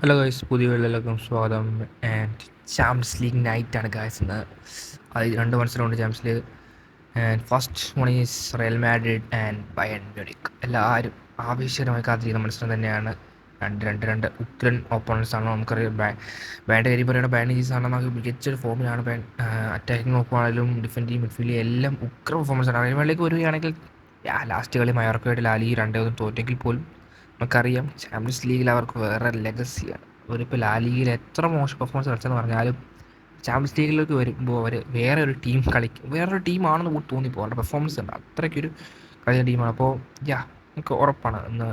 Hello guys, പുതിയ വീഡിയോയിലേക്കും സ്വാഗതം. ആൻഡ് ചാമ്പ്യൻസ് ലീഗ് നൈറ്റാണ് ഗൈസ് ഇന്ന്. അത് രണ്ട് മത്സരമുണ്ട് champions league. And first one is Real Madrid and Bayern Munich. എല്ലാവരും ആവേശകരമായി കാത്തിരിക്കുന്ന മത്സരം തന്നെയാണ്. രണ്ട് ഉഗ്രൻ ഓപ്പോണൻസ് ആണ്. നമുക്കറിയാം ബാൻ്റെ കാര്യം പറയുകയാണെങ്കിൽ ബാൻ ഈസ് ആണ്. നമുക്ക് മികച്ചൊരു ഫോമിലാണ് ബാൻ. അറ്റാക്കിംഗ് നോക്കുവാണെങ്കിലും ഡിഫൻഡിങ് മിഡ്ഫീൽഡ് എല്ലാം ഉഗ്ര പെർഫോമൻസ് ആണ്. റയൽ മാഡ്രിഡിലേക്ക് വരികയാണെങ്കിൽ ലാസ്റ്റ് കളി മയോർക്കയായിട്ട് ലാലി 2-1 തോറ്റെങ്കിൽ പോലും നമുക്കറിയാം ചാമ്പ്യൻസ് ലീഗിൽ അവർക്ക് വേറെ ലെഗസിയാണ്. അവരിപ്പോൾ ലാലിഗയിൽ എത്ര മോശം പെർഫോമൻസ് കളിച്ചെന്ന് പറഞ്ഞാലും ചാമ്പ്യൻസ് ലീഗിലേക്ക് വരുമ്പോൾ അവർ വേറെ ഒരു ടീം കളിക്കും, വേറൊരു ടീമാണെന്ന് കൂടി തോന്നിപ്പോൾ. അവരുടെ പെർഫോമൻസ് ഉണ്ട്, അത്രയ്ക്കൊരു കളിച്ച ടീമാണ്. അപ്പോൾ നമുക്ക് ഉറപ്പാണ് ഇന്ന്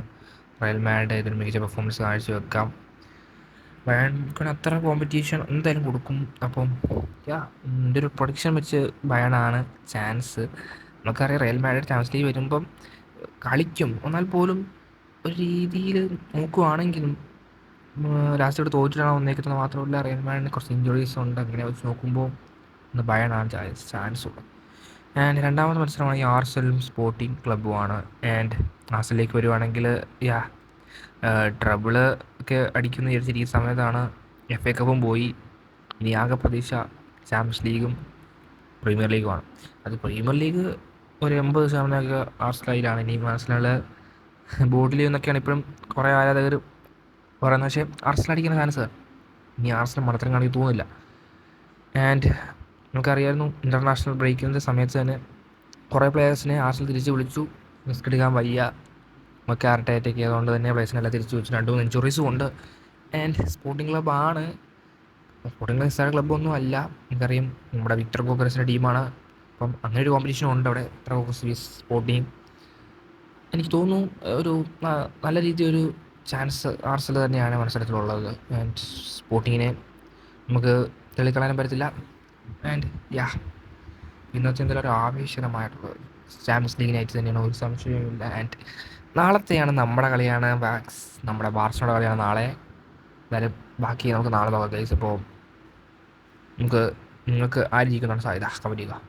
റയൽ മാഡ്രിഡ് ഇതിന് മികച്ച പെർഫോമൻസ് കാഴ്ചവെക്കാം. ബയണിന് അത്ര കോമ്പറ്റീഷൻ എന്തായാലും കൊടുക്കും. അപ്പം എൻ്റെ ഒരു പ്രൊഡിക്ഷൻ വെച്ച് ബയണാണ് ചാൻസ്. നമുക്കറിയാം റയൽ മാഡ്രിഡ് ചാമ്പ്യൻസ് ലീഗ് വരുമ്പം കളിക്കും, എന്നാൽ പോലും ഒരു രീതിയിൽ നോക്കുവാണെങ്കിലും ലാസ്റ്റ് തോറ്റിട്ടാണ് വന്നേക്കുന്നത്. മാത്രമല്ല റയൽ മാഡ്രിഡിന് കുറച്ച് ഇഞ്ചുറീസ് ഉണ്ട്. അങ്ങനെ വെച്ച് നോക്കുമ്പോൾ ഇന്ന് ബയണാണ് ചാൻസ് ഉള്ളത്. ആൻഡ് രണ്ടാമത്തെ മത്സരമാണ് ഈ ആർസെനലും സ്പോർട്ടിംഗ് ക്ലബ്ബുമാണ്. ആൻഡ് ആർസെനലിലേക്ക് വരുവാണെങ്കിൽ ട്രബിള് ഒക്കെ അടിക്കുന്ന വിചാരിച്ചിരിക്കുന്ന സമയത്താണ് FA കപ്പും പോയി. ഇനി ആകെ പ്രതീക്ഷ ചാമ്പ്യൻസ് ലീഗും പ്രീമിയർ ലീഗുമാണ്. അത് പ്രീമിയർ ലീഗ് ഒരു 80% ആർസെനലിലാണ്. ഇനി ആർസെനൽ ബോർഡിൽ നിന്നൊക്കെയാണ് ഇപ്പോഴും കുറേ ആരാധകർ പറയുന്നത്. പക്ഷേ ആർസെനൽ അടിക്കുന്ന ചാൻസ് ഇനി ആർസെനൽ മത്സരം കാണിക്കാൻ തോന്നുന്നില്ല. ആൻഡ് നമുക്കറിയായിരുന്നു ഇൻ്റർനാഷണൽ ബ്രേക്കിൻ്റെ സമയത്ത് തന്നെ കുറേ പ്ലെയേഴ്സിനെ ആർസെനൽ തിരിച്ച് വിളിച്ചു. റിസ്ക് എടുക്കാൻ വയ്യ, നമുക്ക് ആർട്ടേറ്റൊക്കെ അതുകൊണ്ട് തന്നെ പ്ലേസിനെല്ലാം തിരിച്ചു വെച്ചു. 2-3 ഇഞ്ചുറീസും ഉണ്ട്. ആൻഡ് സ്പോർട്ടിംഗ് ക്ലബ്ബാണ്. സ്പോർട്ടിംഗ് ക്ലബ് നിസ്സാര ക്ലബ്ബൊന്നും അല്ല. നമുക്കറിയാം നമ്മുടെ വിക്ടർ ഗോക്കറസിൻ്റെ ടീമാണ്. അപ്പം അങ്ങനെ ഒരു കോമ്പറ്റീഷൻ ഉണ്ട് അവിടെ. വിക്ടർ ഗോക്കറസ് സ്പോർട്ടിംഗ് എനിക്ക് തോന്നുന്നു ഒരു നല്ല രീതിയൊരു ചാൻസ് ആർസെനൽ തന്നെയാണ് മത്സരത്തിലുള്ളത്. ആൻഡ് സ്പോർട്ടിങ്ങിനെ നമുക്ക് തെളിക്കളയാനും പറ്റത്തില്ല. ആൻഡ് ഇന്നത്തെ എന്തെങ്കിലും ഒരു ആവേശകരമായിട്ടുള്ള ചാമ്പ്യൻസ് ലീഗ് നൈറ്റ് തന്നെയാണ്, ഒരു സംശയവുമില്ല. ആൻഡ് നാളത്തെയാണ് നമ്മുടെ കളിയാണ്, നമ്മുടെ ബാർസലോണ കളിയാണ് നാളെ. എന്തായാലും ബാക്കി നമുക്ക് നാളെ നോക്കാം ഗൈസ്. അപ്പോൾ നിങ്ങൾക്ക് ആര് ജയിക്കുന്നാണ് സാധ്യത? കമന്റ് ചെയ്യുക.